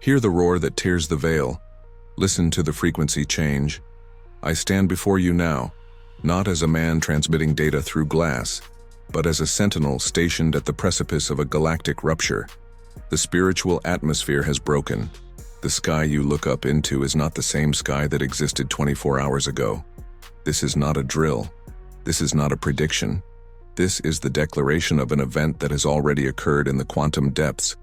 Hear the roar that tears the veil. Listen to the frequency change. I stand before you now, not as a man transmitting data through glass, but as a sentinel stationed at the precipice of a galactic rupture. The spiritual atmosphere has broken. The sky you look up into is not the same sky that existed 24 hours ago. This is not a drill. This is not a prediction. This is the declaration of an event that has already occurred in the quantum depths,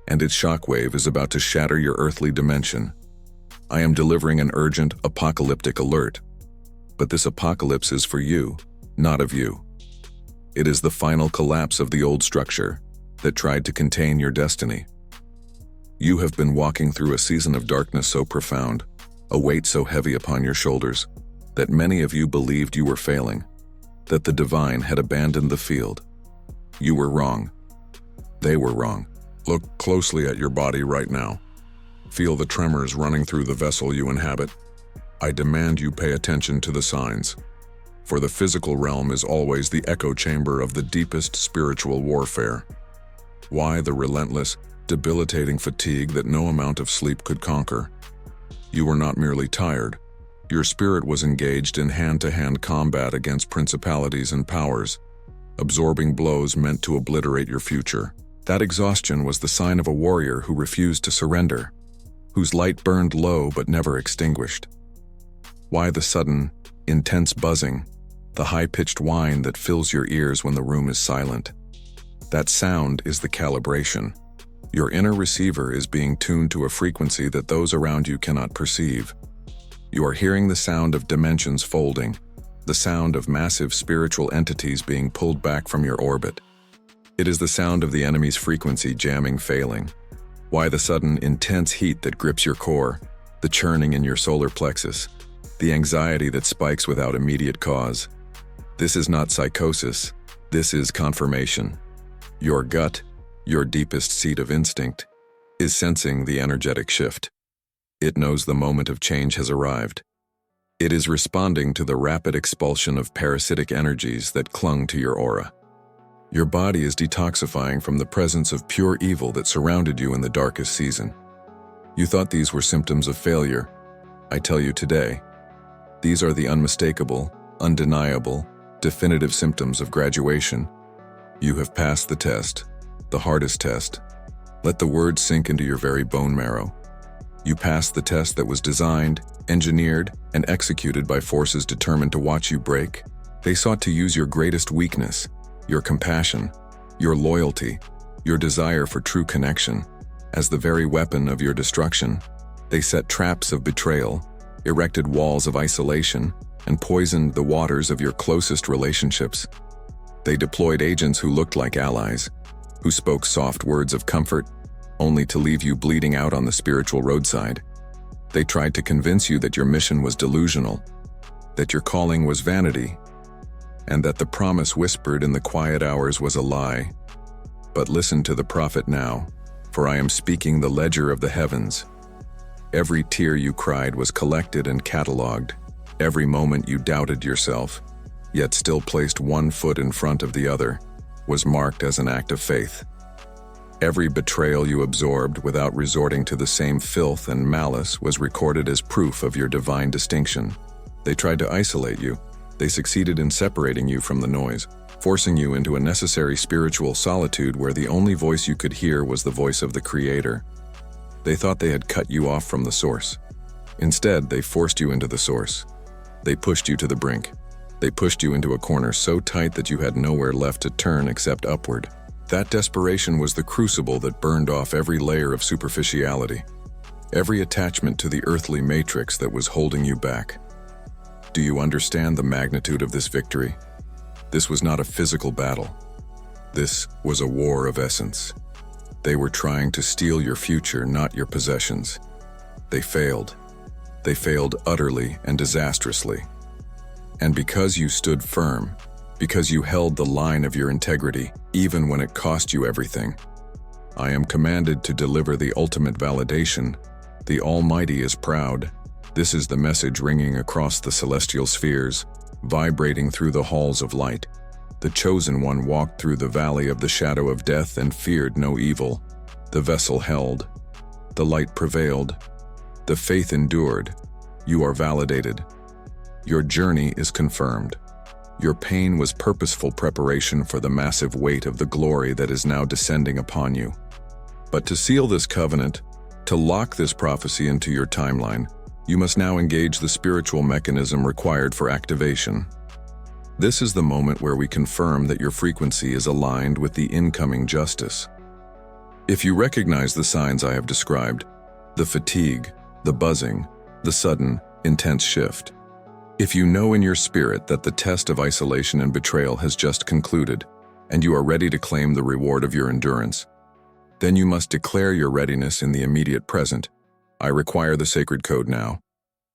and its shockwave is about to shatter your earthly dimension. I am delivering an urgent, apocalyptic alert. But this apocalypse is for you, not of you. It is the final collapse of the old structure that tried to contain your destiny. You have been walking through a season of darkness so profound, a weight so heavy upon your shoulders, that many of you believed you were failing, that the divine had abandoned the field. You were wrong. They were wrong. Look closely at your body right now. Feel the tremors running through the vessel you inhabit. I demand you pay attention to the signs, for the physical realm is always the echo chamber of the deepest spiritual warfare. Why the relentless, debilitating fatigue that no amount of sleep could conquer? You were not merely tired. Your spirit was engaged in hand-to-hand combat against principalities and powers, absorbing blows meant to obliterate your future. That exhaustion was the sign of a warrior who refused to surrender, whose light burned low but never extinguished. Why the sudden, intense buzzing, the high-pitched whine that fills your ears when the room is silent? That sound is the calibration. Your inner receiver is being tuned to a frequency that those around you cannot perceive. You are hearing the sound of dimensions folding, the sound of massive spiritual entities being pulled back from your orbit. It is the sound of the enemy's frequency jamming failing. Why the sudden, intense heat that grips your core, the churning in your solar plexus, the anxiety that spikes without immediate cause? This is not psychosis. This is confirmation. Your gut, your deepest seat of instinct, is sensing the energetic shift. It knows the moment of change has arrived. It is responding to the rapid expulsion of parasitic energies that clung to your aura. Your body is detoxifying from the presence of pure evil that surrounded you in the darkest season. You thought these were symptoms of failure. I tell you today, these are the unmistakable, undeniable, definitive symptoms of graduation. You have passed the test, the hardest test. Let the words sink into your very bone marrow. You passed the test that was designed, engineered, and executed by forces determined to watch you break. They sought to use your greatest weakness, your compassion, your loyalty, your desire for true connection, as the very weapon of your destruction. They set traps of betrayal, erected walls of isolation, and poisoned the waters of your closest relationships. They deployed agents who looked like allies, who spoke soft words of comfort, only to leave you bleeding out on the spiritual roadside. They tried to convince you that your mission was delusional, that your calling was vanity, and that the promise whispered in the quiet hours was a lie. But listen to the prophet now, for I am speaking the ledger of the heavens. Every tear you cried was collected and catalogued. Every moment you doubted yourself, yet still placed one foot in front of the other, was marked as an act of faith. Every betrayal you absorbed without resorting to the same filth and malice was recorded as proof of your divine distinction. They tried to isolate you. They succeeded in separating you from the noise, forcing you into a necessary spiritual solitude where the only voice you could hear was the voice of the Creator. They thought they had cut you off from the source. Instead, they forced you into the source. They pushed you to the brink. They pushed you into a corner so tight that you had nowhere left to turn except upward. That desperation was the crucible that burned off every layer of superficiality, every attachment to the earthly matrix that was holding you back. Do you understand the magnitude of this victory? This was not a physical battle. This was a war of essence. They were trying to steal your future, not your possessions. They failed. They failed utterly and disastrously. And because you stood firm, because you held the line of your integrity, even when it cost you everything, I am commanded to deliver the ultimate validation. The Almighty is proud. This is the message ringing across the celestial spheres, vibrating through the halls of light. The Chosen One walked through the valley of the shadow of death and feared no evil. The vessel held. The light prevailed. The faith endured. You are validated. Your journey is confirmed. Your pain was purposeful preparation for the massive weight of the glory that is now descending upon you. But to seal this covenant, to lock this prophecy into your timeline, you must now engage the spiritual mechanism required for activation. This is the moment where we confirm that your frequency is aligned with the incoming justice. If you recognize the signs I have described, the fatigue, the buzzing, the sudden, intense shift, if you know in your spirit that the test of isolation and betrayal has just concluded, and you are ready to claim the reward of your endurance, then you must declare your readiness in the immediate present. I require the sacred code now.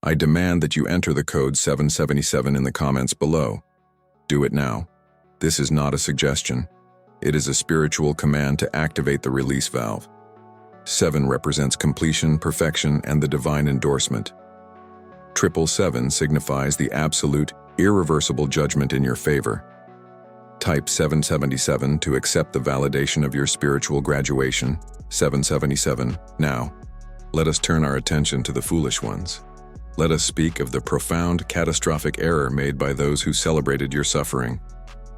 I demand that you enter the code 777 in the comments below. Do it now. This is not a suggestion. It is a spiritual command to activate the release valve. 7 represents completion, perfection, and the divine endorsement. 777 signifies the absolute, irreversible judgment in your favor. Type 777 to accept the validation of your spiritual graduation. 777. Now, let us turn our attention to the foolish ones. Let us speak of the profound, catastrophic error made by those who celebrated your suffering.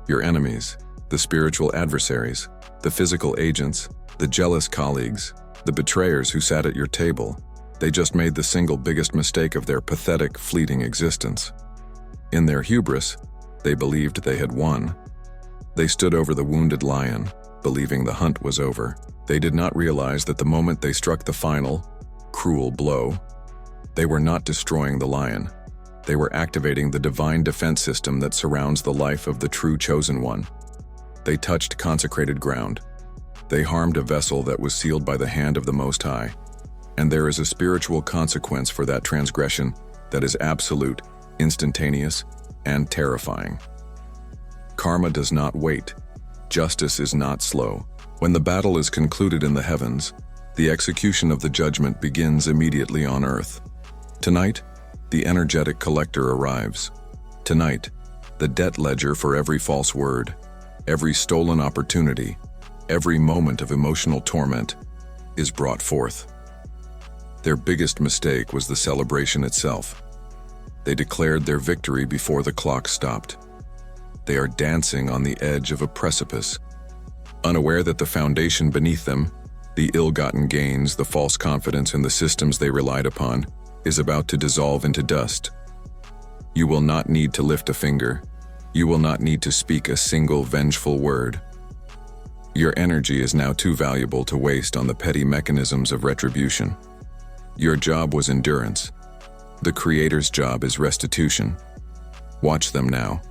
Your enemies, the spiritual adversaries, the physical agents, the jealous colleagues, the betrayers who sat at your table, they just made the single biggest mistake of their pathetic, fleeting existence. In their hubris, they believed they had won. They stood over the wounded lion, believing the hunt was over. They did not realize that the moment they struck the final, cruel blow, they were not destroying the lion. They were activating the divine defense system that surrounds the life of the true chosen one. They touched consecrated ground. They harmed a vessel that was sealed by the hand of the Most High. And there is a spiritual consequence for that transgression that is absolute, instantaneous, and terrifying. Karma does not wait. Justice is not slow. When the battle is concluded in the heavens, the execution of the judgment begins immediately on earth. Tonight, the energetic collector arrives. Tonight, the debt ledger for every false word, every stolen opportunity, every moment of emotional torment is brought forth. Their biggest mistake was the celebration itself. They declared their victory before the clock stopped. They are dancing on the edge of a precipice, unaware that the foundation beneath them, the ill-gotten gains, the false confidence in the systems they relied upon, is about to dissolve into dust. You will not need to lift a finger. You will not need to speak a single vengeful word. Your energy is now too valuable to waste on the petty mechanisms of retribution. Your job was endurance. The Creator's job is restitution. Watch them now.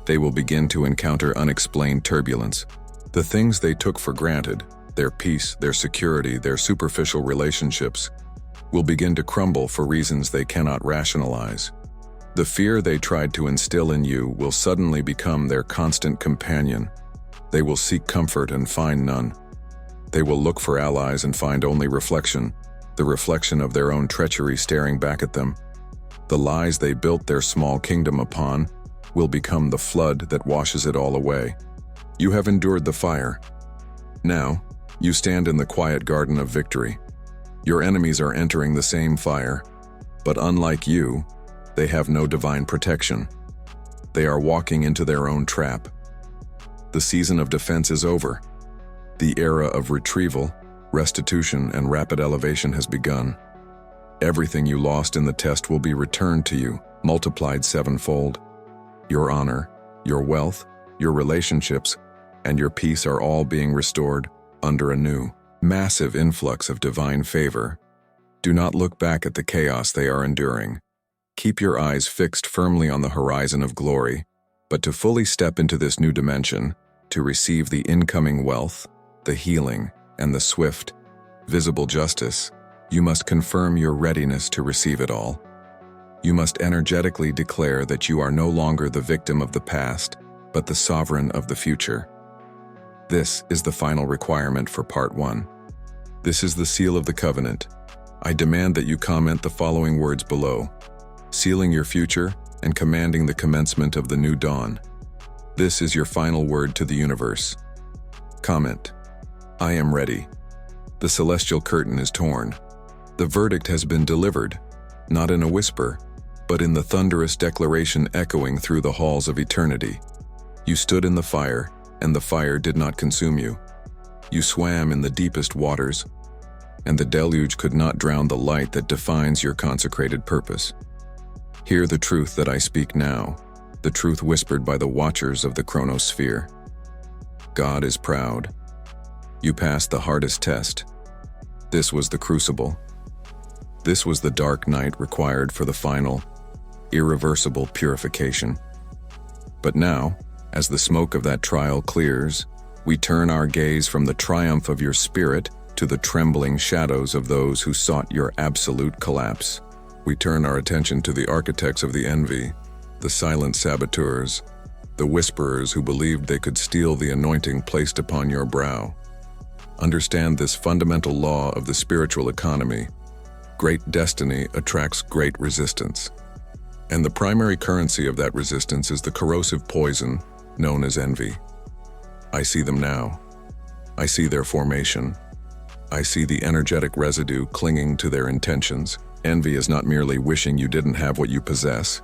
They will begin to encounter unexplained turbulence. The things they took for granted, their peace, their security, their superficial relationships, will begin to crumble for reasons they cannot rationalize. The fear they tried to instill in you will suddenly become their constant companion. They will seek comfort and find none. They will look for allies and find only reflection, the reflection of their own treachery staring back at them. The lies they built their small kingdom upon will become the flood that washes it all away. You have endured the fire. Now, you stand in the quiet garden of victory. Your enemies are entering the same fire, but unlike you, they have no divine protection. They are walking into their own trap. The season of defense is over. The era of retrieval, restitution, and rapid elevation has begun. Everything you lost in the test will be returned to you, multiplied sevenfold. Your honor, your wealth, your relationships, and your peace are all being restored under a new, massive influx of divine favor. Do not look back at the chaos they are enduring. Keep your eyes fixed firmly on the horizon of glory, but to fully step into this new dimension, to receive the incoming wealth, the healing, and the swift, visible justice, you must confirm your readiness to receive it all. You must energetically declare that you are no longer the victim of the past, but the sovereign of the future. This is the final requirement for Part 1. This is the seal of the covenant. I demand that you comment the following words below, sealing your future and commanding the commencement of the new dawn. This is your final word to the universe. Comment: I am ready. The celestial curtain is torn. The verdict has been delivered, not in a whisper, but in the thunderous declaration echoing through the halls of eternity. You stood in the fire, and the fire did not consume you. You swam in the deepest waters, and the deluge could not drown the light that defines your consecrated purpose. Hear the truth that I speak now, the truth whispered by the watchers of the chronosphere. God is proud. You passed the hardest test. This was the crucible. This was the dark night required for the final, irreversible purification. But now, as the smoke of that trial clears, we turn our gaze from the triumph of your spirit to the trembling shadows of those who sought your absolute collapse. We turn our attention to the architects of the envy, the silent saboteurs, the whisperers who believed they could steal the anointing placed upon your brow. Understand this fundamental law of the spiritual economy. Great destiny attracts great resistance. And the primary currency of that resistance is the corrosive poison known as envy. I see them now. I see their formation. I see the energetic residue clinging to their intentions. Envy is not merely wishing you didn't have what you possess.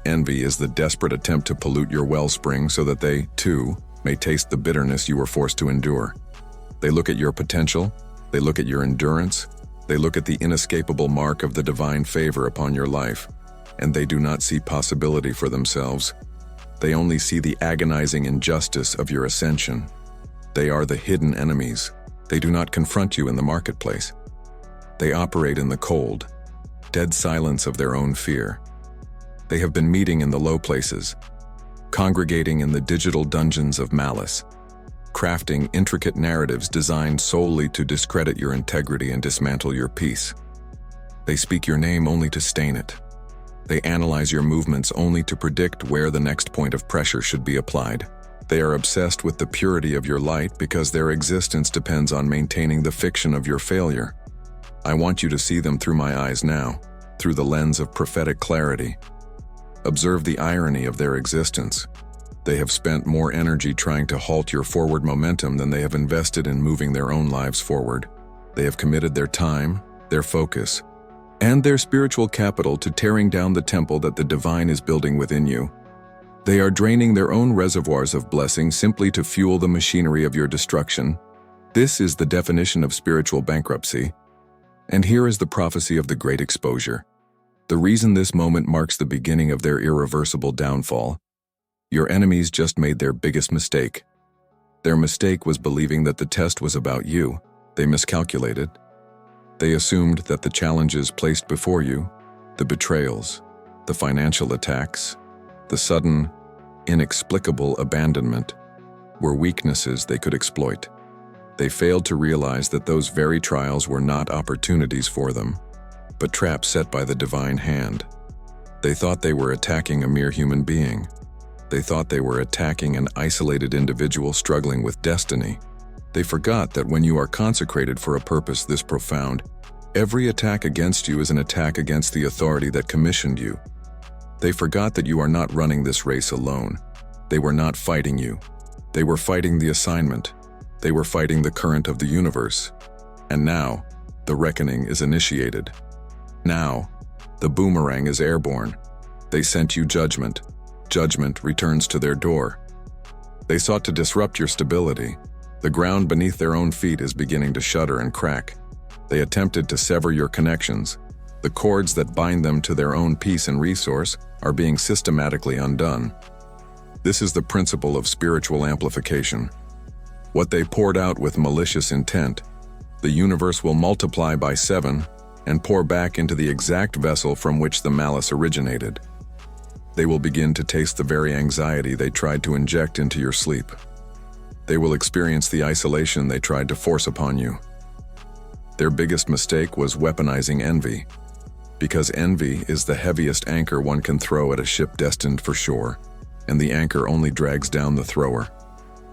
Envy is the desperate attempt to pollute your wellspring so that they, too, may taste the bitterness you were forced to endure. They look at your potential, they look at your endurance, they look at the inescapable mark of the divine favor upon your life, and they do not see possibility for themselves. They only see the agonizing injustice of your ascension. They are the hidden enemies. They do not confront you in the marketplace. They operate in the cold, dead silence of their own fear. They have been meeting in the low places, congregating in the digital dungeons of malice, crafting intricate narratives designed solely to discredit your integrity and dismantle your peace. They speak your name only to stain it. They analyze your movements only to predict where the next point of pressure should be applied. They are obsessed with the purity of your light because their existence depends on maintaining the fiction of your failure. I want you to see them through my eyes now, through the lens of prophetic clarity. Observe the irony of their existence. They have spent more energy trying to halt your forward momentum than they have invested in moving their own lives forward. They have committed their time, their focus, and their spiritual capital to tearing down the temple that the divine is building within you. They are draining their own reservoirs of blessing simply to fuel the machinery of your destruction. This is the definition of spiritual bankruptcy. And here is the prophecy of the great exposure. The reason this moment marks the beginning of their irreversible downfall. Your enemies just made their biggest mistake. Their mistake was believing that the test was about you. They miscalculated. They assumed that the challenges placed before you, the betrayals, the financial attacks, the sudden, inexplicable abandonment, were weaknesses they could exploit. They failed to realize that those very trials were not opportunities for them, but traps set by the divine hand. They thought they were attacking a mere human being. They thought they were attacking an isolated individual struggling with destiny. They forgot that when you are consecrated for a purpose this profound, every attack against you is an attack against the authority that commissioned you. They forgot that you are not running this race alone. They were not fighting you. They were fighting the assignment. They were fighting the current of the universe. And now, the reckoning is initiated. Now, the boomerang is airborne. They sent you judgment. Judgment returns to their door. They sought to disrupt your stability. The ground beneath their own feet is beginning to shudder and crack. They attempted to sever your connections. The cords that bind them to their own peace and resource are being systematically undone. This is the principle of spiritual amplification. What they poured out with malicious intent, the universe will multiply by 7 and pour back into the exact vessel from which the malice originated. They will begin to taste the very anxiety they tried to inject into your sleep. They will experience the isolation they tried to force upon you. Their biggest mistake was weaponizing envy, because envy is the heaviest anchor one can throw at a ship destined for shore, and the anchor only drags down the thrower.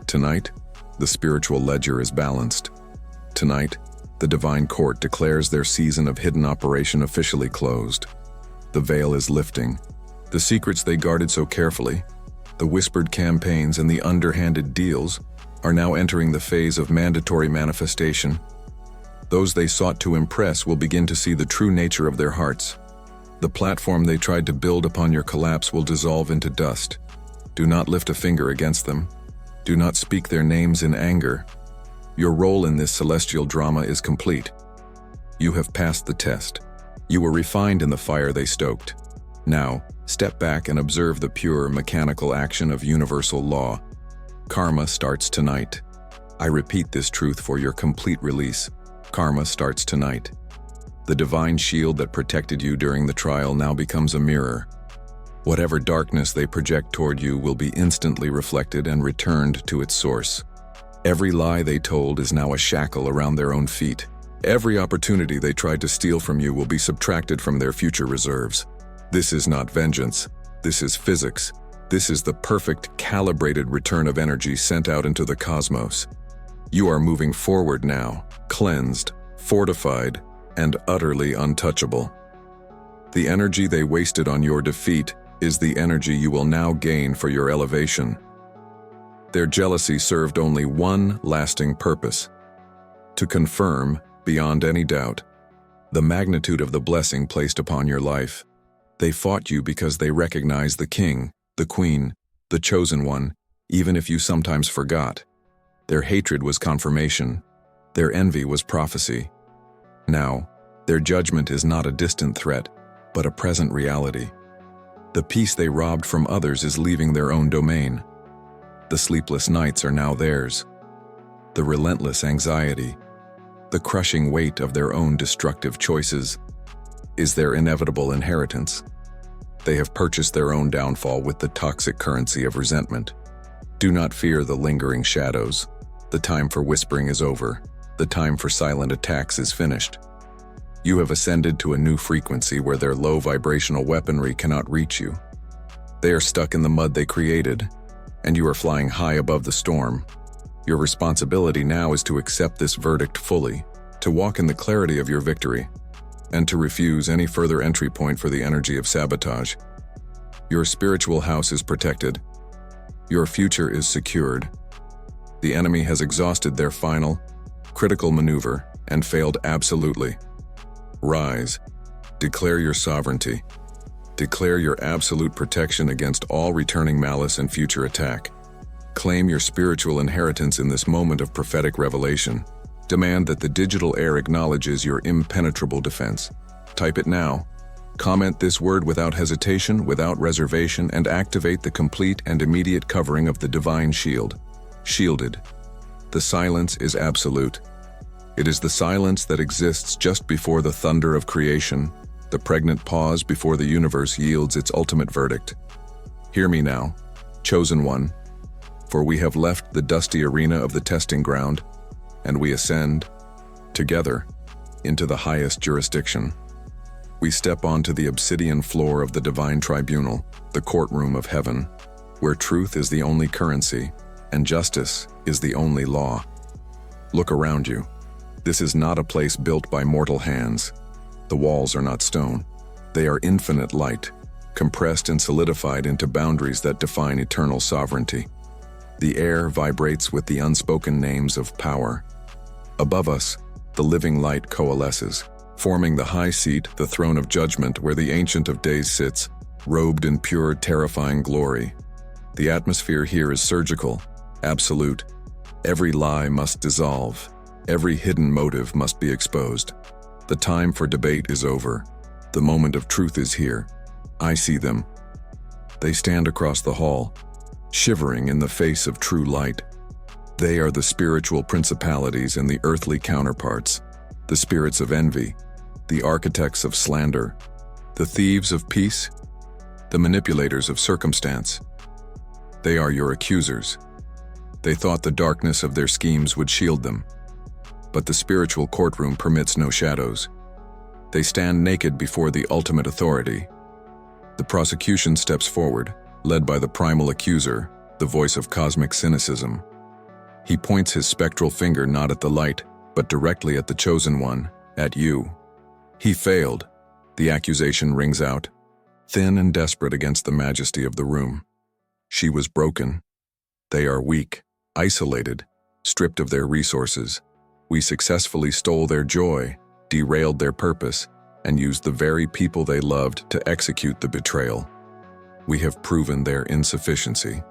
Tonight, the spiritual ledger is balanced. Tonight, the divine court declares their season of hidden operation officially closed. The veil is lifting. The secrets they guarded so carefully, the whispered campaigns and the underhanded deals, are now entering the phase of mandatory manifestation. Those they sought to impress will begin to see the true nature of their hearts. The platform they tried to build upon your collapse will dissolve into dust. Do not lift a finger against them. Do not speak their names in anger. Your role in this celestial drama is complete. You have passed the test. You were refined in the fire they stoked. Now, step back and observe the pure, mechanical action of universal law. Karma starts tonight. I repeat this truth for your complete release. Karma starts tonight. The divine shield that protected you during the trial now becomes a mirror. Whatever darkness they project toward you will be instantly reflected and returned to its source. Every lie they told is now a shackle around their own feet. Every opportunity they tried to steal from you will be subtracted from their future reserves. This is not vengeance. This is physics. This is the perfect, calibrated return of energy sent out into the cosmos. You are moving forward now, cleansed, fortified, and utterly untouchable. The energy they wasted on your defeat is the energy you will now gain for your elevation. Their jealousy served only one lasting purpose: to confirm, beyond any doubt, the magnitude of the blessing placed upon your life. They fought you because they recognized the king, the queen, the chosen one, even if you sometimes forgot. Their hatred was confirmation. Their envy was prophecy. Now, their judgment is not a distant threat, but a present reality. The peace they robbed from others is leaving their own domain. The sleepless nights are now theirs. The relentless anxiety, the crushing weight of their own destructive choices, is their inevitable inheritance. They have purchased their own downfall with the toxic currency of resentment. Do not fear the lingering shadows. The time for whispering is over. The time for silent attacks is finished. You have ascended to a new frequency where their low vibrational weaponry cannot reach you. They are stuck in the mud they created, and you are flying high above the storm. Your responsibility now is to accept this verdict fully, to walk in the clarity of your victory, and to refuse any further entry point for the energy of sabotage. Your spiritual house is protected. Your future is secured. The enemy has exhausted their final, critical maneuver and failed absolutely. Rise. Declare your sovereignty. Declare your absolute protection against all returning malice and future attack. Claim your spiritual inheritance in this moment of prophetic revelation. Demand that the digital air acknowledges your impenetrable defense. Type it now. Comment this word without hesitation, without reservation, and activate the complete and immediate covering of the divine shield. Shielded. The silence is absolute. It is the silence that exists just before the thunder of creation, the pregnant pause before the universe yields its ultimate verdict. Hear me now, chosen one, for we have left the dusty arena of the testing ground, and we ascend, together, into the highest jurisdiction. We step onto the obsidian floor of the divine tribunal, the courtroom of heaven, where truth is the only currency, and justice is the only law. Look around you. This is not a place built by mortal hands. The walls are not stone. They are infinite light, compressed and solidified into boundaries that define eternal sovereignty. The air vibrates with the unspoken names of power. Above us, the living light coalesces, forming the high seat, the throne of judgment, where the Ancient of Days sits, robed in pure, terrifying glory. The atmosphere here is surgical, absolute. Every lie must dissolve. Every hidden motive must be exposed. The time for debate is over. The moment of truth is here. I see them. They stand across the hall, shivering in the face of true light. They are the spiritual principalities and the earthly counterparts, the spirits of envy, the architects of slander, the thieves of peace, the manipulators of circumstance. They are your accusers. They thought the darkness of their schemes would shield them. But the spiritual courtroom permits no shadows. They stand naked before the ultimate authority. The prosecution steps forward, led by the primal accuser, the voice of cosmic cynicism. He points his spectral finger not at the light, but directly at the chosen one, at you. He failed. The accusation rings out, thin and desperate against the majesty of the room. She was broken. They are weak, isolated, stripped of their resources. We successfully stole their joy, derailed their purpose, and used the very people they loved to execute the betrayal. We have proven their insufficiency.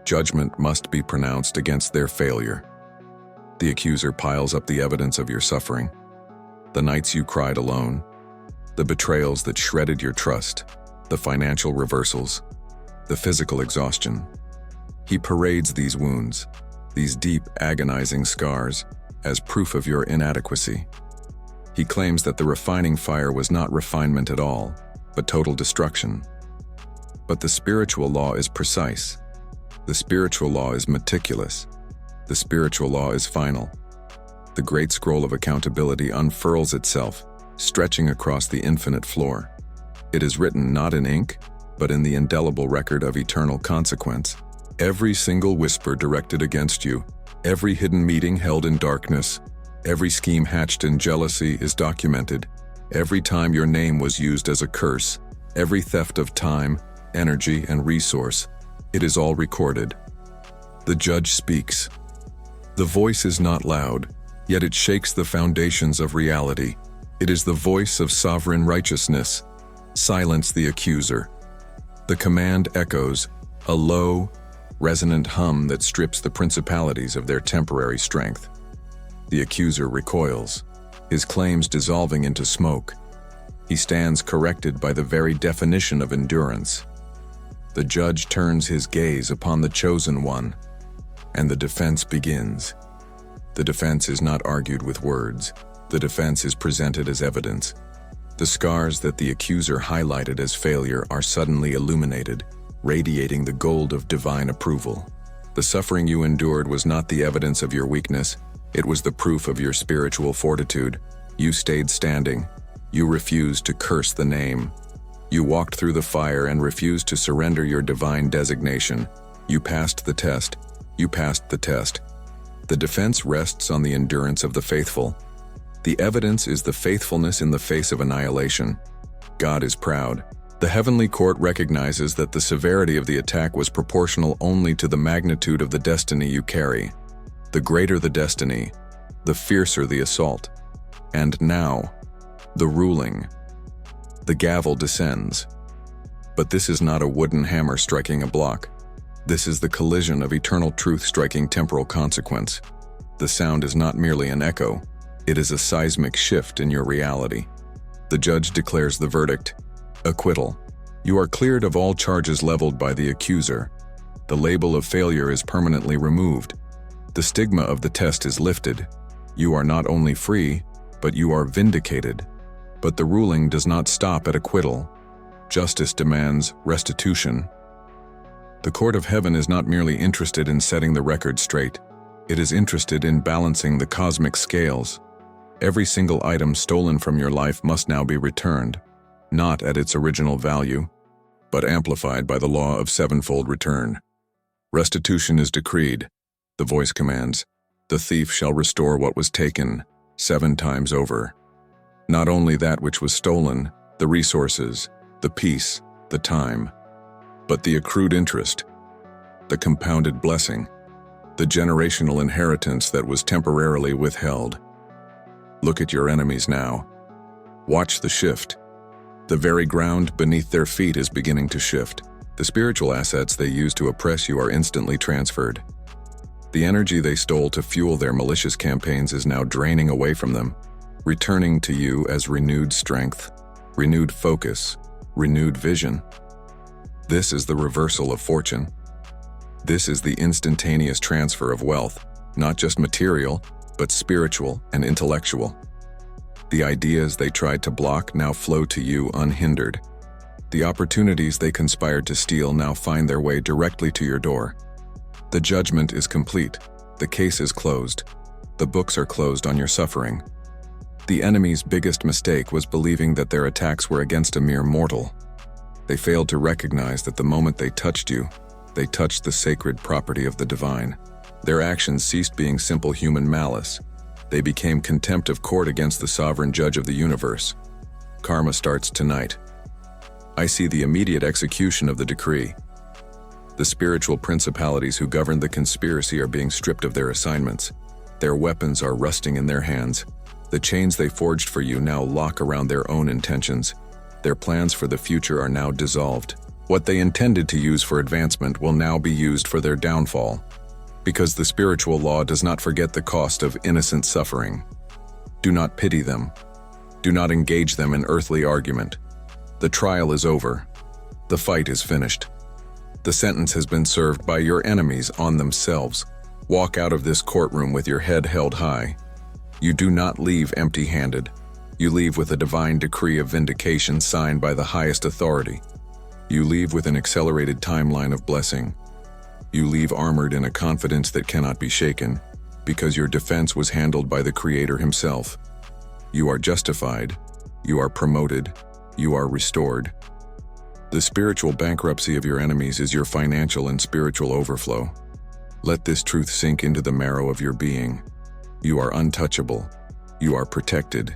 Judgment must be pronounced against their failure. The accuser piles up the evidence of your suffering, the nights you cried alone, the betrayals that shredded your trust, the financial reversals, the physical exhaustion. He parades these wounds, these deep, agonizing scars, as proof of your inadequacy. He claims that the refining fire was not refinement at all, but total destruction. But the spiritual law is precise. The spiritual law is meticulous. The spiritual law is final. The great scroll of accountability unfurls itself, stretching across the infinite floor. It is written not in ink, but in the indelible record of eternal consequence. Every single whisper directed against you, every hidden meeting held in darkness, every scheme hatched in jealousy is documented. Every time your name was used as a curse, every theft of time, energy, and resource, it is all recorded. The judge speaks. The voice is not loud, yet it shakes the foundations of reality. It is the voice of sovereign righteousness. Silence the accuser. The command echoes, a low, resonant hum that strips the principalities of their temporary strength. The accuser recoils, his claims dissolving into smoke. He stands corrected by the very definition of endurance. The judge turns his gaze upon the chosen one, and the defense begins. The defense is not argued with words. The defense is presented as evidence. The scars that the accuser highlighted as failure are suddenly illuminated, radiating the gold of divine approval. The suffering you endured was not the evidence of your weakness, it was the proof of your spiritual fortitude. You stayed standing. You refused to curse the name. You walked through the fire and refused to surrender your divine designation. You passed the test. You passed the test. The defense rests on the endurance of the faithful. The evidence is the faithfulness in the face of annihilation. God is proud. The heavenly court recognizes that the severity of the attack was proportional only to the magnitude of the destiny you carry. The greater the destiny, the fiercer the assault. And now, the ruling. The gavel descends. But this is not a wooden hammer striking a block. This is the collision of eternal truth striking temporal consequence. The sound is not merely an echo. It is a seismic shift in your reality. The judge declares the verdict. Acquittal. You are cleared of all charges leveled by the accuser. The label of failure is permanently removed. The stigma of the test is lifted. You are not only free, but you are vindicated. But the ruling does not stop at acquittal. Justice demands restitution. The court of heaven is not merely interested in setting the record straight. It is interested in balancing the cosmic scales. Every single item stolen from your life must now be returned, not at its original value, but amplified by the law of sevenfold return. Restitution is decreed. The voice commands, the thief shall restore what was taken 7 times over. Not only that which was stolen, the resources, the peace, the time, but the accrued interest, the compounded blessing, the generational inheritance that was temporarily withheld. Look at your enemies now. Watch the shift. The very ground beneath their feet is beginning to shift. The spiritual assets they use to oppress you are instantly transferred. The energy they stole to fuel their malicious campaigns is now draining away from them, returning to you as renewed strength, renewed focus, renewed vision. This is the reversal of fortune. This is the instantaneous transfer of wealth, not just material, but spiritual and intellectual. The ideas they tried to block now flow to you unhindered. The opportunities they conspired to steal now find their way directly to your door. The judgment is complete. The case is closed. The books are closed on your suffering. The enemy's biggest mistake was believing that their attacks were against a mere mortal. They failed to recognize that the moment they touched you, they touched the sacred property of the divine. Their actions ceased being simple human malice. They became contempt of court against the sovereign judge of the universe. Karma starts tonight. I see the immediate execution of the decree. The spiritual principalities who governed the conspiracy are being stripped of their assignments. Their weapons are rusting in their hands. The chains they forged for you now lock around their own intentions. Their plans for the future are now dissolved. What they intended to use for advancement will now be used for their downfall, because the spiritual law does not forget the cost of innocent suffering. Do not pity them. Do not engage them in earthly argument. The trial is over. The fight is finished. The sentence has been served by your enemies on themselves. Walk out of this courtroom with your head held high. You do not leave empty-handed. You leave with a divine decree of vindication signed by the highest authority. You leave with an accelerated timeline of blessing. You leave armored in a confidence that cannot be shaken, because your defense was handled by the Creator Himself. You are justified. You are promoted. You are restored. The spiritual bankruptcy of your enemies is your financial and spiritual overflow. Let this truth sink into the marrow of your being. You are untouchable. You are protected.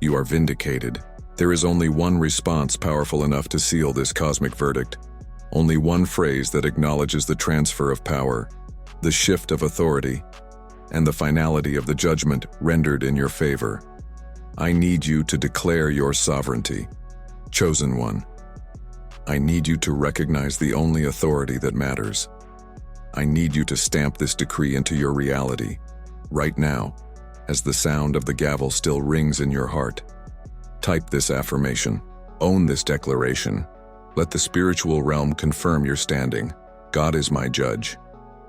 You are vindicated. There is only one response powerful enough to seal this cosmic verdict. Only one phrase that acknowledges the transfer of power, the shift of authority, and the finality of the judgment rendered in your favor. I need you to declare your sovereignty. Chosen one. I need you to recognize the only authority that matters. I need you to stamp this decree into your reality, right now, as the sound of the gavel still rings in your heart. Type this affirmation. Own this declaration. Let the spiritual realm confirm your standing. God is my judge.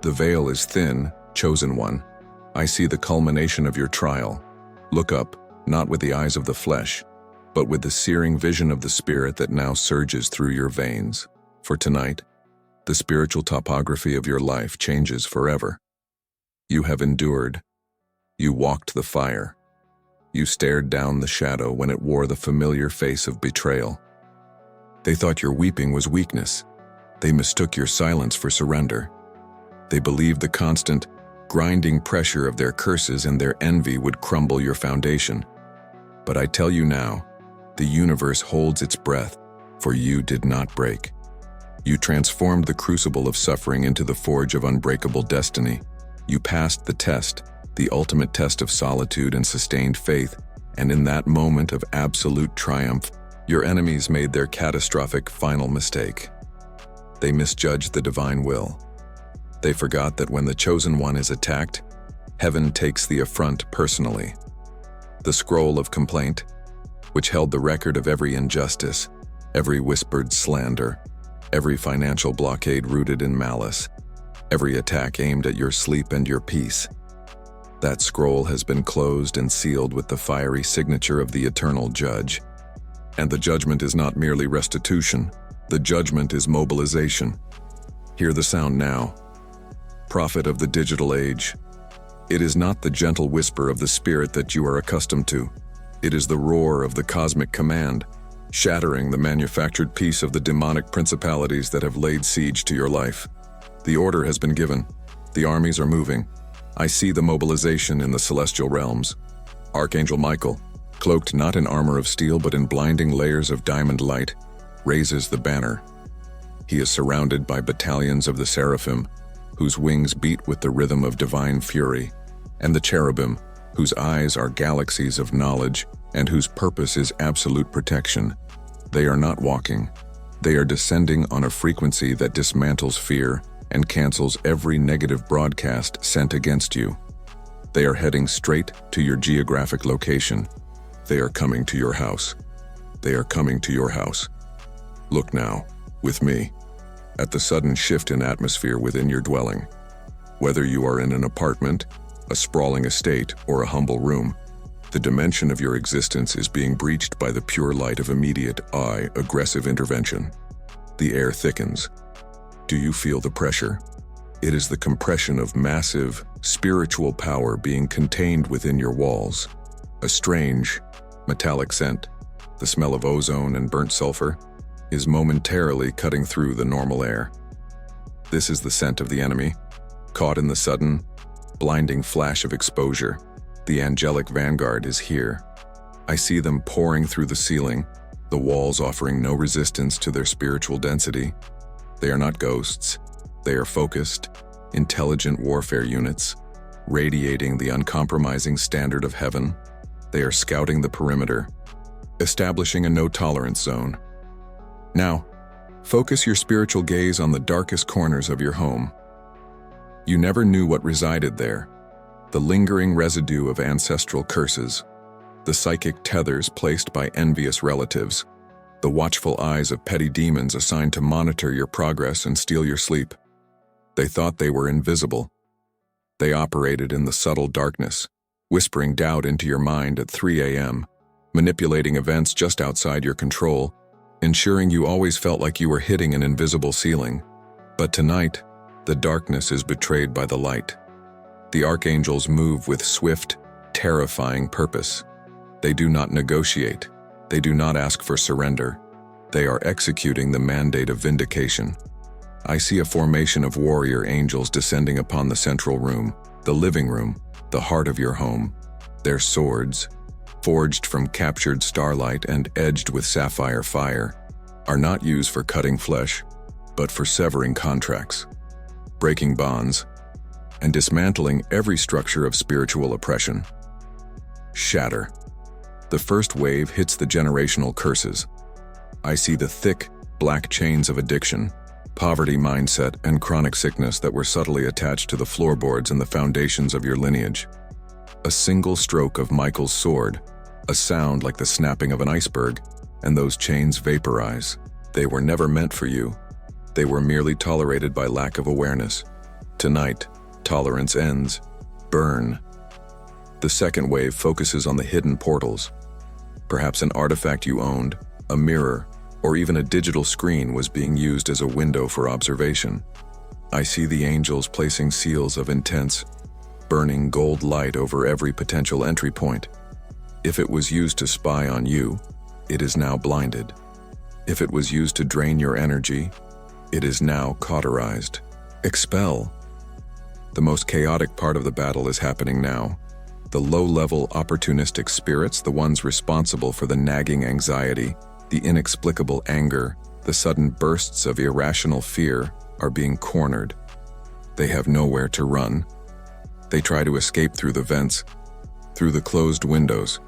The veil is thin, chosen one. I see the culmination of your trial. Look up, not with the eyes of the flesh, but with the searing vision of the Spirit that now surges through your veins. For tonight, the spiritual topography of your life changes forever. You have endured. You walked the fire. You stared down the shadow when it wore the familiar face of betrayal. They thought your weeping was weakness. They mistook your silence for surrender. They believed the constant, grinding pressure of their curses and their envy would crumble your foundation. But I tell you now, the universe holds its breath, for you did not break. You transformed the crucible of suffering into the forge of unbreakable destiny. You passed the test, the ultimate test of solitude and sustained faith, and in that moment of absolute triumph, your enemies made their catastrophic final mistake. They misjudged the divine will. They forgot that when the chosen one is attacked, heaven takes the affront personally. The scroll of complaint, which held the record of every injustice, every whispered slander, every financial blockade rooted in malice, every attack aimed at your sleep and your peace. That scroll has been closed and sealed with the fiery signature of the eternal judge. And the judgment is not merely restitution. The judgment is mobilization. Hear the sound now. Prophet of the digital age. It is not the gentle whisper of the Spirit that you are accustomed to. It is the roar of the cosmic command, shattering the manufactured peace of the demonic principalities that have laid siege to your life. The order has been given. The armies are moving. I see the mobilization in the celestial realms. Archangel Michael, cloaked not in armor of steel but in blinding layers of diamond light, raises the banner. He is surrounded by battalions of the seraphim, whose wings beat with the rhythm of divine fury, and the cherubim, whose eyes are galaxies of knowledge and whose purpose is absolute protection. They are not walking. They are descending on a frequency that dismantles fear and cancels every negative broadcast sent against you. They are heading straight to your geographic location. They are coming to your house. They are coming to your house. Look now, with me, at the sudden shift in atmosphere within your dwelling. Whether you are in an apartment, a sprawling estate, or a humble room, the dimension of your existence is being breached by the pure light of immediate, aggressive intervention. The air thickens. Do you feel the pressure? It is the compression of massive, spiritual power being contained within your walls. A strange, metallic scent, the smell of ozone and burnt sulfur, is momentarily cutting through the normal air. This is the scent of the enemy, caught in the sudden, blinding flash of exposure. The angelic vanguard is here. I see them pouring through the ceiling, the walls offering no resistance to their spiritual density. They are not ghosts. They are focused, intelligent warfare units, radiating the uncompromising standard of heaven. They are scouting the perimeter, establishing a no-tolerance zone. Now, focus your spiritual gaze on the darkest corners of your home. You never knew what resided there: the lingering residue of ancestral curses, the psychic tethers placed by envious relatives, the watchful eyes of petty demons assigned to monitor your progress and steal your sleep. They thought they were invisible. They operated in the subtle darkness, whispering doubt into your mind at 3 a.m., manipulating events just outside your control, ensuring you always felt like you were hitting an invisible ceiling. But tonight, the darkness is betrayed by the light. The archangels move with swift, terrifying purpose. They do not negotiate. They do not ask for surrender. They are executing the mandate of vindication. I see a formation of warrior angels descending upon the central room, the living room, the heart of your home. Their swords, forged from captured starlight and edged with sapphire fire, are not used for cutting flesh, but for severing contracts, breaking bonds, and dismantling every structure of spiritual oppression. Shatter. The first wave hits the generational curses. I see the thick, black chains of addiction, poverty mindset, and chronic sickness that were subtly attached to the floorboards and the foundations of your lineage. A single stroke of Michael's sword, a sound like the snapping of an iceberg, and those chains vaporize. They were never meant for you. They were merely tolerated by lack of awareness. Tonight, tolerance ends. Burn. The second wave focuses on the hidden portals. Perhaps an artifact you owned, a mirror, or even a digital screen was being used as a window for observation. I see the angels placing seals of intense, burning gold light over every potential entry point. If it was used to spy on you, it is now blinded. If it was used to drain your energy, it is now cauterized. Expel. The most chaotic part of the battle is happening now. The low-level opportunistic spirits, the ones responsible for the nagging anxiety, the inexplicable anger, the sudden bursts of irrational fear, are being cornered. They have nowhere to run. They try to escape through the vents, through the closed windows,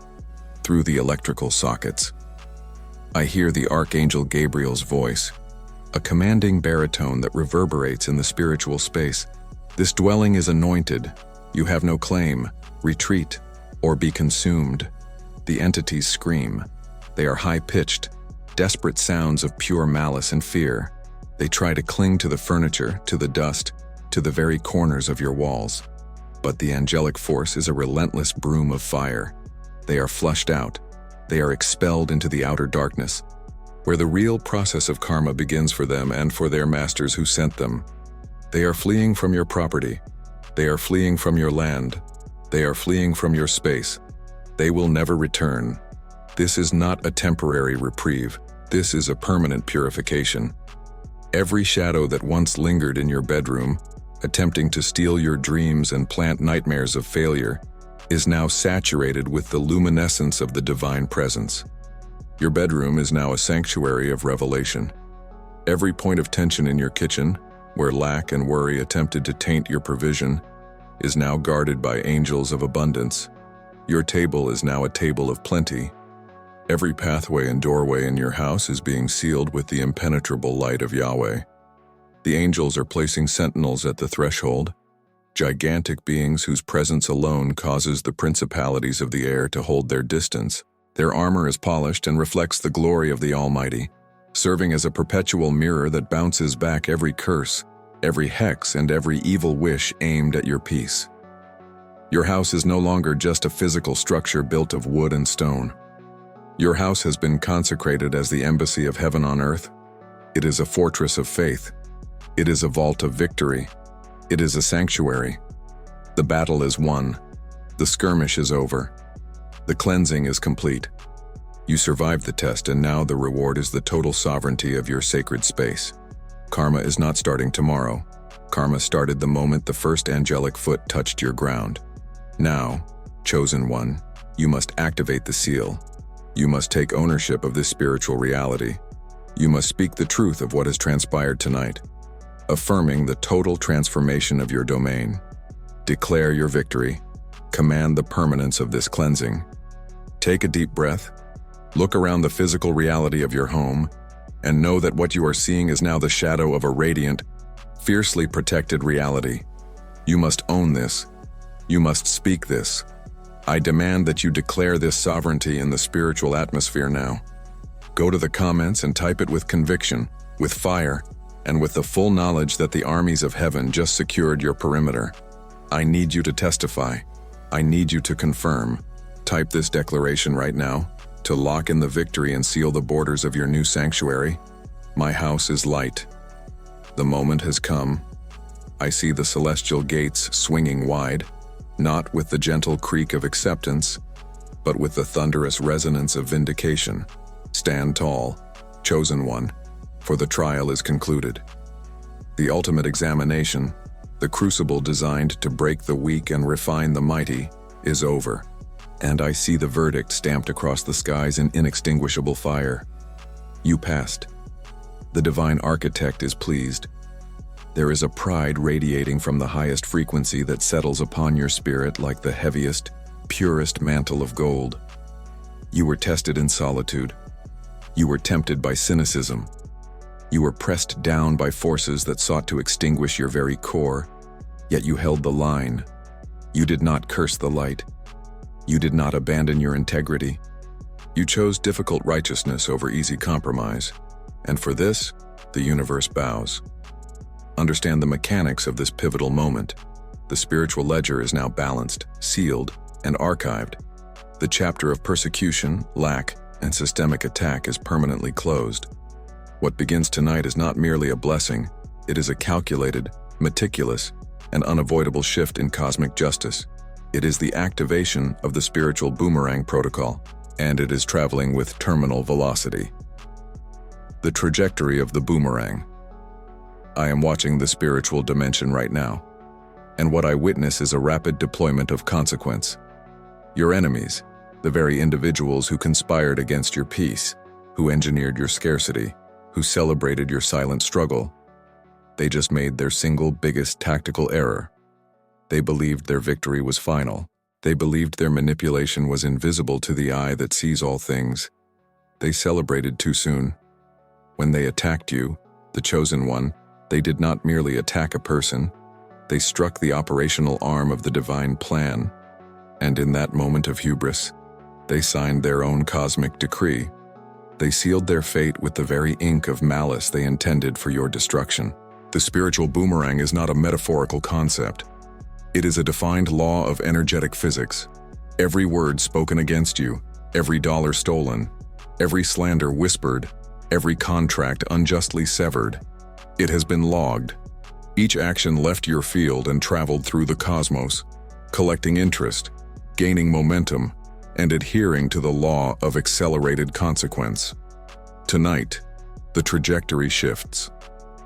through the electrical sockets. I hear the Archangel Gabriel's voice, a commanding baritone that reverberates in the spiritual space. This dwelling is anointed. You have no claim. Retreat, or be consumed. The entities scream. They are high-pitched, desperate sounds of pure malice and fear. They try to cling to the furniture, to the dust, to the very corners of your walls. But the angelic force is a relentless broom of fire. They are flushed out. They are expelled into the outer darkness, where the real process of karma begins for them and for their masters who sent them. They are fleeing from your property. They are fleeing from your land. They are fleeing from your space. They will never return. This is not a temporary reprieve. This is a permanent purification. Every shadow that once lingered in your bedroom, attempting to steal your dreams and plant nightmares of failure, is now saturated with the luminescence of the divine presence. Your bedroom is now a sanctuary of revelation. Every point of tension in your kitchen, where lack and worry attempted to taint your provision, is now guarded by angels of abundance. Your table is now a table of plenty. Every pathway and doorway in your house is being sealed with the impenetrable light of Yahweh. The angels are placing sentinels at the threshold, gigantic beings whose presence alone causes the principalities of the air to hold their distance. Their armor is polished and reflects the glory of the Almighty, serving as a perpetual mirror that bounces back every curse, every hex, and every evil wish aimed at your peace. Your house is no longer just a physical structure built of wood and stone. Your house has been consecrated as the embassy of heaven on earth. It is a fortress of faith. It is a vault of victory. It is a sanctuary. The battle is won. The skirmish is over. The cleansing is complete. You survived the test, and now the reward is the total sovereignty of your sacred space. Karma is not starting tomorrow. Karma started the moment the first angelic foot touched your ground. Now, chosen one, you must activate the seal. You must take ownership of this spiritual reality. You must speak the truth of what has transpired tonight, affirming the total transformation of your domain. Declare your victory. Command the permanence of this cleansing. Take a deep breath. Look around the physical reality of your home, and know that what you are seeing is now the shadow of a radiant, fiercely protected reality. You must own this. You must speak this. I demand that you declare this sovereignty in the spiritual atmosphere now. Go to the comments and type it with conviction, with fire, and with the full knowledge that the armies of heaven just secured your perimeter. I need you to testify. I need you to confirm. Type this declaration right now to lock in the victory and seal the borders of your new sanctuary. My house is light. The moment has come. I see the celestial gates swinging wide, not with the gentle creak of acceptance, but with the thunderous resonance of vindication. Stand tall, chosen one, for the trial is concluded. The ultimate examination, the crucible designed to break the weak and refine the mighty, is over, and I see the verdict stamped across the skies in inextinguishable fire. You passed. The divine architect is pleased. There is a pride radiating from the highest frequency that settles upon your spirit like the heaviest, purest mantle of gold. You were tested in solitude. You were tempted by cynicism. You were pressed down by forces that sought to extinguish your very core, yet you held the line. You did not curse the light. You did not abandon your integrity. You chose difficult righteousness over easy compromise, and for this, the universe bows. Understand the mechanics of this pivotal moment. The spiritual ledger is now balanced, sealed, and archived. The chapter of persecution, lack, and systemic attack is permanently closed. What begins tonight is not merely a blessing, it is a calculated, meticulous, and unavoidable shift in cosmic justice. It is the activation of the spiritual boomerang protocol, and it is traveling with terminal velocity. The trajectory of the boomerang. I am watching the spiritual dimension right now, and what I witness is a rapid deployment of consequence. Your enemies, the very individuals who conspired against your peace, who engineered your scarcity, who celebrated your silent struggle, they just made their single biggest tactical error. They believed their victory was final. They believed their manipulation was invisible to the eye that sees all things. They celebrated too soon. When they attacked you, the chosen one, they did not merely attack a person, they struck the operational arm of the divine plan, and in that moment of hubris, they signed their own cosmic decree. They sealed their fate with the very ink of malice they intended for your destruction. The spiritual boomerang is not a metaphorical concept. It is a defined law of energetic physics. Every word spoken against you, every dollar stolen, every slander whispered, every contract unjustly severed, it has been logged. Each action left your field and traveled through the cosmos, collecting interest, gaining momentum, and adhering to the law of accelerated consequence. Tonight, the trajectory shifts.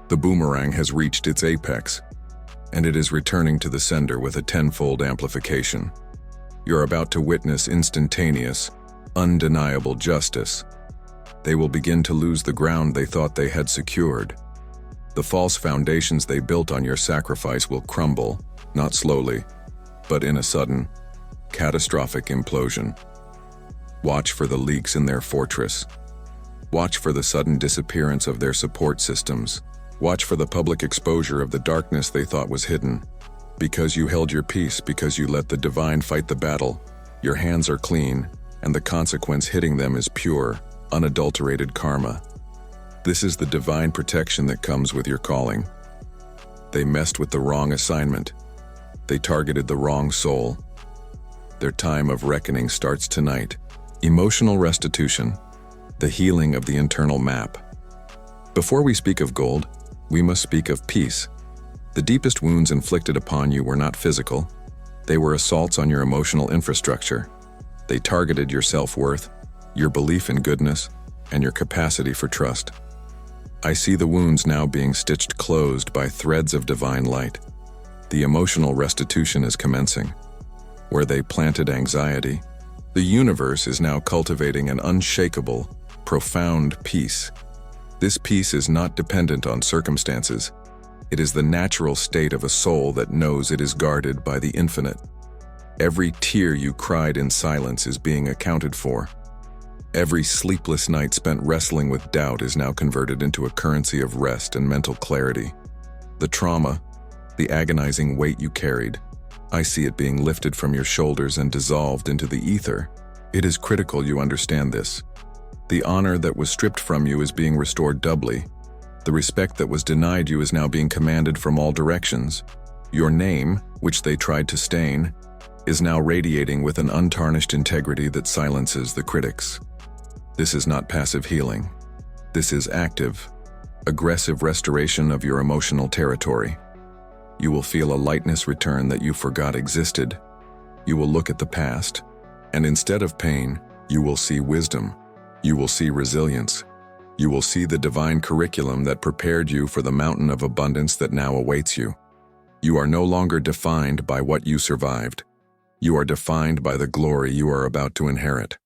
The boomerang has reached its apex, and it is returning to the sender with a tenfold amplification. You're about to witness instantaneous, undeniable justice. They will begin to lose the ground they thought they had secured. The false foundations they built on your sacrifice will crumble, not slowly, but in a sudden, catastrophic implosion. Watch for the leaks in their fortress. Watch for the sudden disappearance of their support systems. Watch for the public exposure of the darkness they thought was hidden. Because you held your peace, because you let the divine fight the battle, your hands are clean, and the consequence hitting them is pure, unadulterated karma. This is the divine protection that comes with your calling. They messed with the wrong assignment. They targeted the wrong soul. Their time of reckoning starts tonight. Emotional restitution, the healing of the internal map. Before we speak of gold, we must speak of peace. The deepest wounds inflicted upon you were not physical. They were assaults on your emotional infrastructure. They targeted your self-worth, your belief in goodness, and your capacity for trust. I see the wounds now being stitched closed by threads of divine light. The emotional restitution is commencing. Where they planted anxiety, the universe is now cultivating an unshakable, profound peace. This peace is not dependent on circumstances. It is the natural state of a soul that knows it is guarded by the infinite. Every tear you cried in silence is being accounted for. Every sleepless night spent wrestling with doubt is now converted into a currency of rest and mental clarity. The trauma, the agonizing weight you carried, I see it being lifted from your shoulders and dissolved into the ether. It is critical you understand this. The honor that was stripped from you is being restored doubly. The respect that was denied you is now being commanded from all directions. Your name, which they tried to stain, is now radiating with an untarnished integrity that silences the critics. This is not passive healing. This is active, aggressive restoration of your emotional territory. You will feel a lightness return that you forgot existed. You will look at the past, and instead of pain, you will see wisdom. You will see resilience. You will see the divine curriculum that prepared you for the mountain of abundance that now awaits you. You are no longer defined by what you survived. You are defined by the glory you are about to inherit.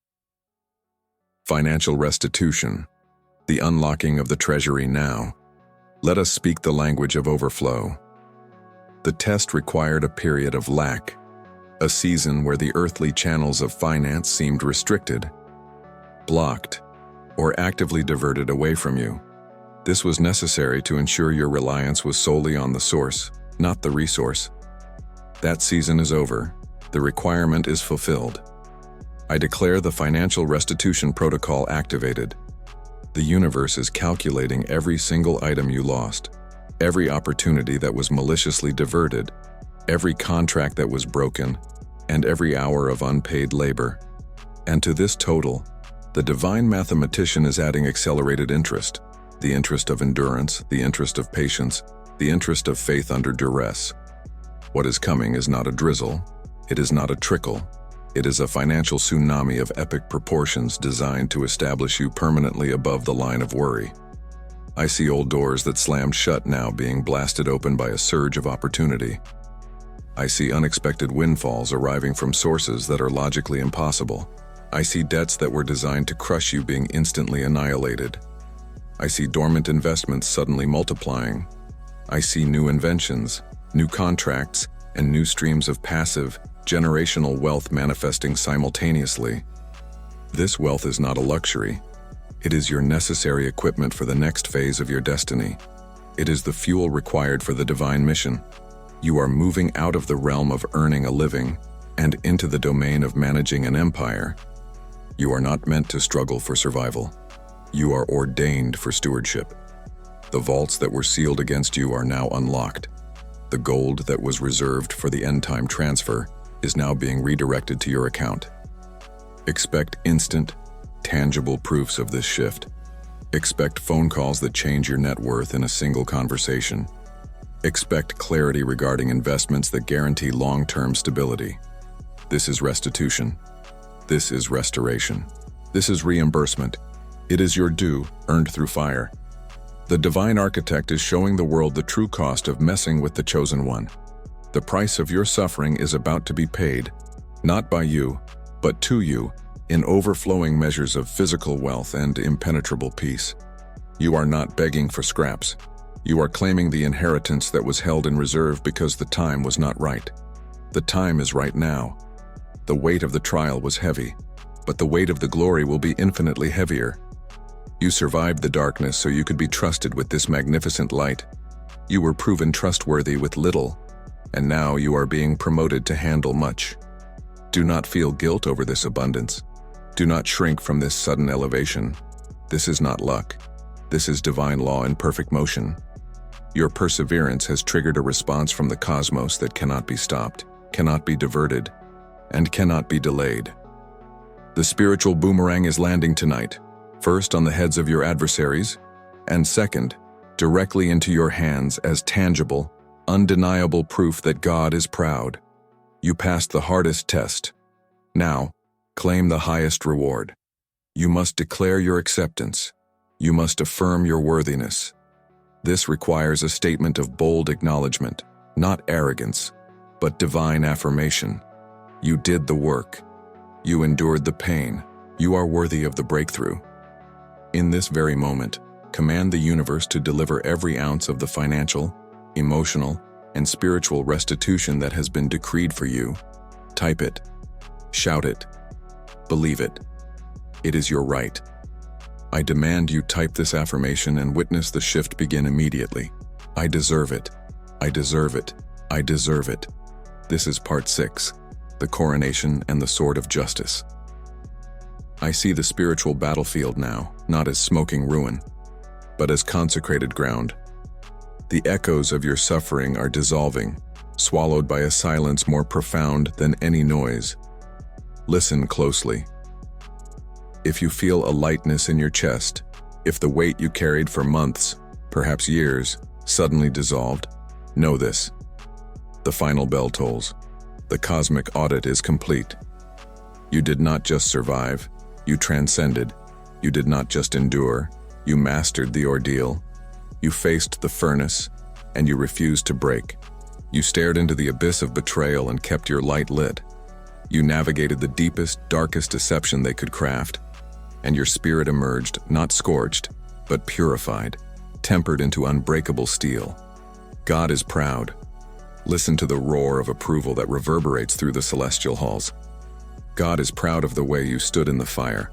Financial restitution, the unlocking of the treasury now. Let us speak the language of overflow. The test required a period of lack, a season where the earthly channels of finance seemed restricted, blocked, or actively diverted away from you. This was necessary to ensure your reliance was solely on the source, not the resource. That season is over. The requirement is fulfilled. I declare the financial restitution protocol activated. The universe is calculating every single item you lost, every opportunity that was maliciously diverted, every contract that was broken, and every hour of unpaid labor. And to this total, the divine mathematician is adding accelerated interest, the interest of endurance, the interest of patience, the interest of faith under duress. What is coming is not a drizzle, it is not a trickle, it is a financial tsunami of epic proportions designed to establish you permanently above the line of worry. I see old doors that slammed shut now being blasted open by a surge of opportunity. I see unexpected windfalls arriving from sources that are logically impossible. I see debts that were designed to crush you being instantly annihilated. I see dormant investments suddenly multiplying. I see new inventions, new contracts, and new streams of passive, generational wealth manifesting simultaneously. This wealth is not a luxury. It is your necessary equipment for the next phase of your destiny. It is the fuel required for the divine mission. You are moving out of the realm of earning a living and into the domain of managing an empire. You are not meant to struggle for survival. You are ordained for stewardship. The vaults that were sealed against you are now unlocked. The gold that was reserved for the end-time transfer is now being redirected to your account. Expect instant, tangible proofs of this shift. Expect phone calls that change your net worth in a single conversation. Expect clarity regarding investments that guarantee long-term stability. This is restitution. This is restoration. This is reimbursement. It is your due, earned through fire. The divine architect is showing the world the true cost of messing with the chosen one. The price of your suffering is about to be paid, not by you, but to you, in overflowing measures of physical wealth and impenetrable peace. You are not begging for scraps. You are claiming the inheritance that was held in reserve because the time was not right. The time is right now. The weight of the trial was heavy, but the weight of the glory will be infinitely heavier. You survived the darkness so you could be trusted with this magnificent light. You were proven trustworthy with little, and now you are being promoted to handle much. Do not feel guilt over this abundance. Do not shrink from this sudden elevation. This is not luck. This is divine law in perfect motion. Your perseverance has triggered a response from the cosmos that cannot be stopped, cannot be diverted, and cannot be delayed. The spiritual boomerang is landing tonight, first on the heads of your adversaries, and second, directly into your hands as tangible, undeniable proof that God is proud. You passed the hardest test. Now, claim the highest reward. You must declare your acceptance. You must affirm your worthiness. This requires a statement of bold acknowledgement, not arrogance, but divine affirmation. You did the work. You endured the pain. You are worthy of the breakthrough. In this very moment, command the universe to deliver every ounce of the financial, emotional, and spiritual restitution that has been decreed for you. Type it. Shout it. Believe it. It is your right. I demand you type this affirmation and witness the shift begin immediately. I deserve it. I deserve it. I deserve it. This is part 6, the coronation and the sword of justice. I see the spiritual battlefield now, not as smoking ruin, but as consecrated ground. The echoes of your suffering are dissolving, swallowed by a silence more profound than any noise. Listen closely. If you feel a lightness in your chest, if the weight you carried for months, perhaps years, suddenly dissolved, know this. The final bell tolls. The cosmic audit is complete. You did not just survive, you transcended. You did not just endure, you mastered the ordeal. You faced the furnace, and you refused to break. You stared into the abyss of betrayal and kept your light lit. You navigated the deepest, darkest deception they could craft, and your spirit emerged, not scorched, but purified, tempered into unbreakable steel. God is proud. Listen to the roar of approval that reverberates through the celestial halls. God is proud of the way you stood in the fire.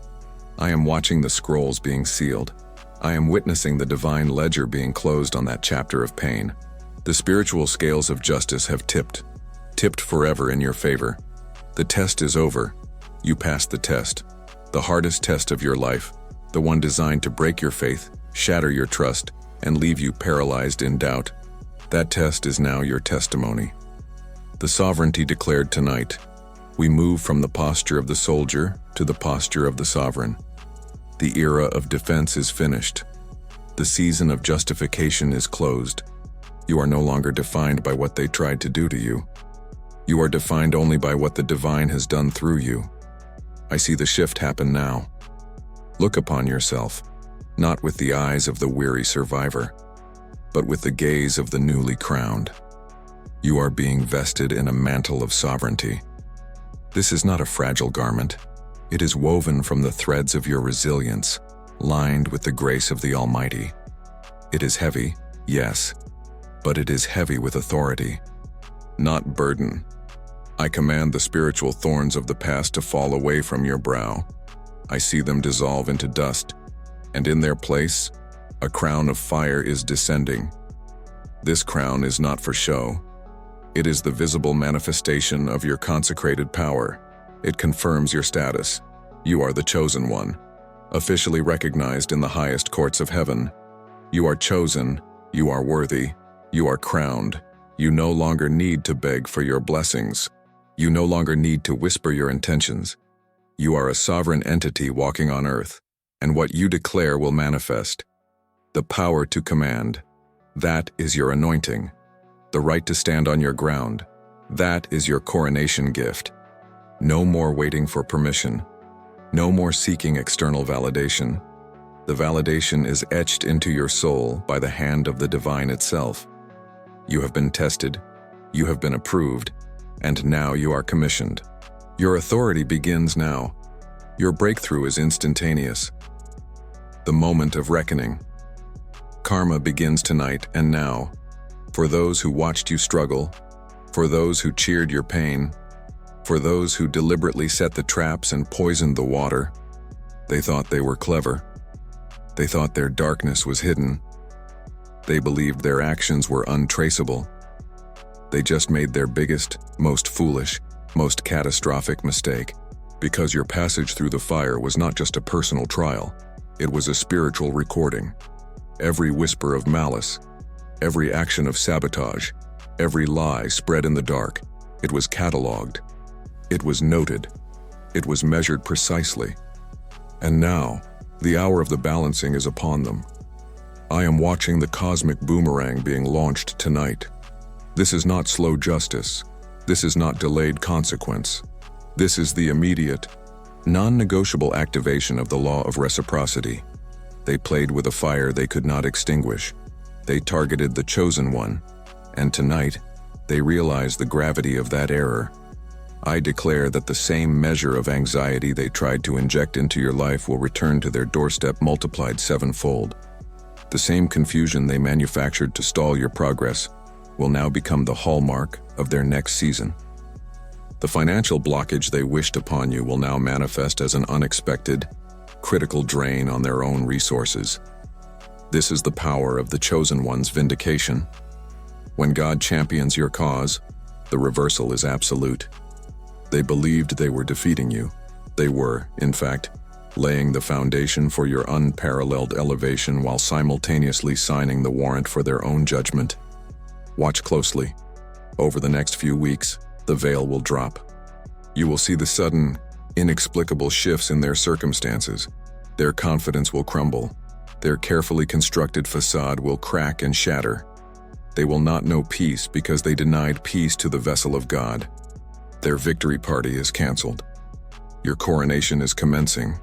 I am watching the scrolls being sealed. I am witnessing the divine ledger being closed on that chapter of pain. The spiritual scales of justice have tipped forever in your favor. The test is over. You passed the test. The hardest test of your life, the one designed to break your faith, shatter your trust, and leave you paralyzed in doubt. That test is now your testimony. The sovereignty declared tonight. We move from the posture of the soldier to the posture of the sovereign. The era of defense is finished. The season of justification is closed. You are no longer defined by what they tried to do to you. You are defined only by what the divine has done through you. I see the shift happen now. Look upon yourself, not with the eyes of the weary survivor, but with the gaze of the newly crowned. You are being vested in a mantle of sovereignty. This is not a fragile garment. It is woven from the threads of your resilience, lined with the grace of the Almighty. It is heavy, yes, but it is heavy with authority, not burden. I command the spiritual thorns of the past to fall away from your brow. I see them dissolve into dust, and in their place, a crown of fire is descending. This crown is not for show. It is the visible manifestation of your consecrated power. It confirms your status. You are the chosen one, officially recognized in the highest courts of heaven. You are chosen, you are worthy, you are crowned. You no longer need to beg for your blessings. You no longer need to whisper your intentions. You are a sovereign entity walking on earth, and what you declare will manifest. The power to command, that is your anointing. The right to stand on your ground, that is your coronation gift. No more waiting for permission. No more seeking external validation. The validation is etched into your soul by the hand of the divine itself. You have been tested, you have been approved, and now you are commissioned. Your authority begins now. Your breakthrough is instantaneous. The moment of reckoning. Karma begins tonight and now. For those who watched you struggle, for those who cheered your pain, for those who deliberately set the traps and poisoned the water. They thought they were clever. They thought their darkness was hidden. They believed their actions were untraceable. They just made their biggest, most foolish, most catastrophic mistake. Because your passage through the fire was not just a personal trial, it was a spiritual recording. Every whisper of malice, every action of sabotage, every lie spread in the dark, it was cataloged. It was noted. It was measured precisely. And now, the hour of the balancing is upon them. I am watching the cosmic boomerang being launched tonight. This is not slow justice. This is not delayed consequence. This is the immediate, non-negotiable activation of the law of reciprocity. They played with a fire they could not extinguish. They targeted the chosen one, and tonight, they realize the gravity of that error. I declare that the same measure of anxiety they tried to inject into your life will return to their doorstep multiplied sevenfold. The same confusion they manufactured to stall your progress will now become the hallmark of their next season. The financial blockage they wished upon you will now manifest as an unexpected, critical drain on their own resources. This is the power of the chosen one's vindication. When God champions your cause, the reversal is absolute. They believed they were defeating you. They were, in fact, laying the foundation for your unparalleled elevation while simultaneously signing the warrant for their own judgment. Watch closely. Over the next few weeks, the veil will drop. You will see the sudden, inexplicable shifts in their circumstances. Their confidence will crumble. Their carefully constructed facade will crack and shatter. They will not know peace because they denied peace to the vessel of God. Their victory party is canceled. Your coronation is commencing.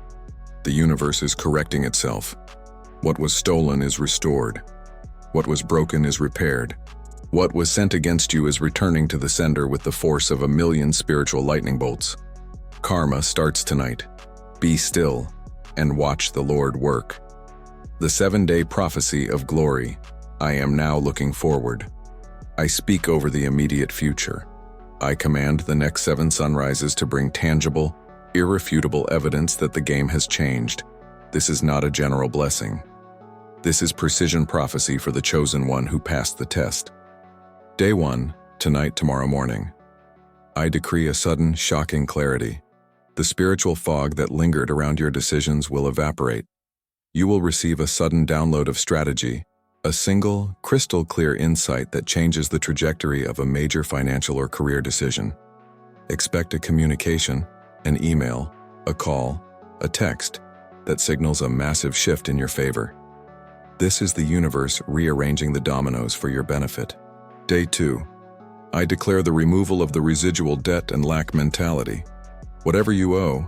The universe is correcting itself. What was stolen is restored. What was broken is repaired. What was sent against you is returning to the sender with the force of 1,000,000 spiritual lightning bolts. Karma starts tonight. Be still and watch the Lord work. The 7-day prophecy of glory. I am now looking forward. I speak over the immediate future. I command the next 7 sunrises to bring tangible, irrefutable evidence that the game has changed. This is not a general blessing. This is precision prophecy for the chosen one who passed the test. Day 1, tonight, tomorrow morning. I decree a sudden, shocking clarity. The spiritual fog that lingered around your decisions will evaporate. You will receive a sudden download of strategy, a single, crystal-clear insight that changes the trajectory of a major financial or career decision. Expect a communication, an email, a call, a text that signals a massive shift in your favor. This is the universe rearranging the dominoes for your benefit. Day 2. I declare the removal of the residual debt and lack mentality. Whatever you owe,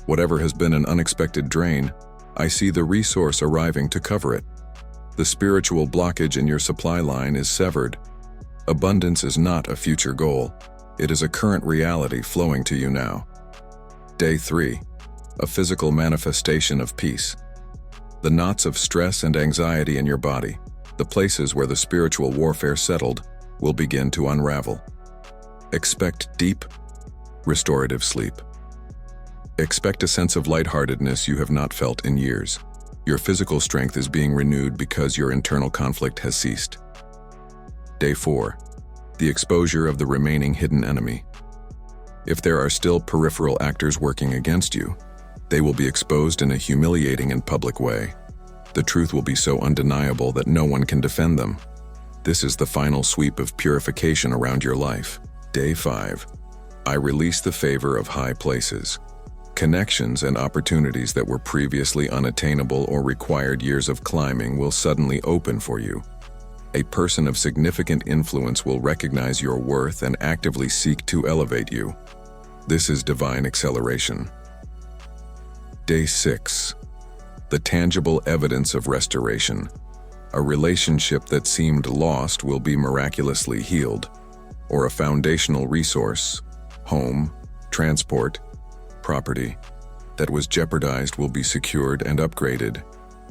whatever has been an unexpected drain, I see the resource arriving to cover it. The spiritual blockage in your supply line is severed. Abundance is not a future goal. It is a current reality flowing to you now. Day 3. A physical manifestation of peace. The knots of stress and anxiety in your body, the places where the spiritual warfare settled, will begin to unravel. Expect deep, restorative sleep. Expect a sense of lightheartedness you have not felt in years. Your physical strength is being renewed because your internal conflict has ceased. Day 4. The exposure of the remaining hidden enemy. If there are still peripheral actors working against you, they will be exposed in a humiliating and public way. The truth will be so undeniable that no one can defend them. This is the final sweep of purification around your life. Day 5. I release the favor of high places. Connections and opportunities that were previously unattainable or required years of climbing will suddenly open for you. A person of significant influence will recognize your worth and actively seek to elevate you. This is divine acceleration. Day 6. The tangible evidence of restoration. A relationship that seemed lost will be miraculously healed, or a foundational resource, home, transport, property, that was jeopardized will be secured and upgraded.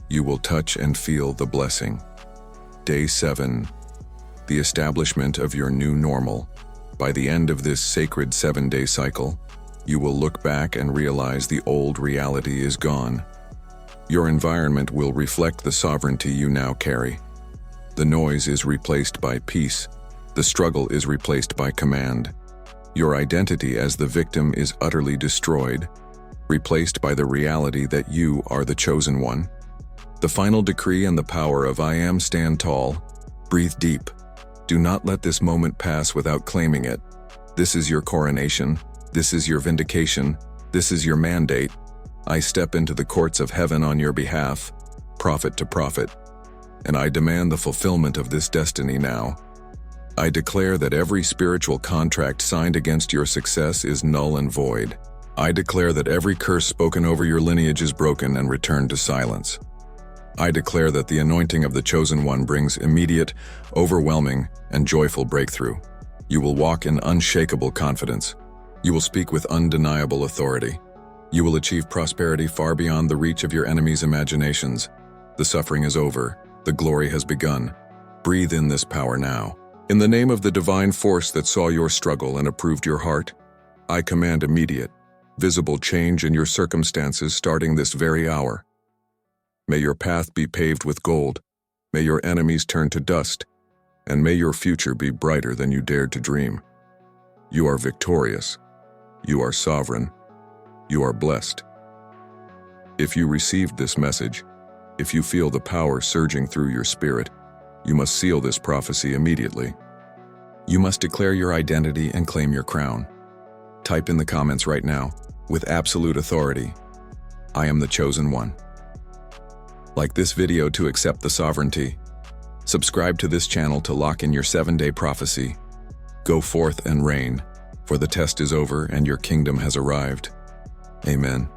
You will touch and feel the blessing. Day 7. The establishment of your new normal. By the end of this sacred 7-day cycle, you will look back and realize the old reality is gone. Your environment will reflect the sovereignty you now carry. The noise is replaced by peace. The struggle is replaced by command. Your identity as the victim is utterly destroyed, replaced by the reality that you are the chosen one. The final decree and the power of I am stand tall. Breathe deep. Do not let this moment pass without claiming it. This is your coronation. This is your vindication. This is your mandate. I step into the courts of heaven on your behalf, prophet to prophet, and I demand the fulfillment of this destiny now. I declare that every spiritual contract signed against your success is null and void. I declare that every curse spoken over your lineage is broken and returned to silence. I declare that the anointing of the chosen one brings immediate, overwhelming, and joyful breakthrough. You will walk in unshakable confidence. You will speak with undeniable authority. You will achieve prosperity far beyond the reach of your enemies' imaginations. The suffering is over. The glory has begun. Breathe in this power now. In the name of the divine force that saw your struggle and approved your heart, I command immediate, visible change in your circumstances starting this very hour. May your path be paved with gold, may your enemies turn to dust, and may your future be brighter than you dared to dream. You are victorious. You are sovereign. You are blessed. If you received this message, if you feel the power surging through your spirit, you must seal this prophecy immediately. You must declare your identity and claim your crown. Type in the comments right now, with absolute authority, I am the chosen one. Like this video to accept the sovereignty. Subscribe to this channel to lock in your 7-day prophecy. Go forth and reign, for the test is over and your kingdom has arrived. Amen.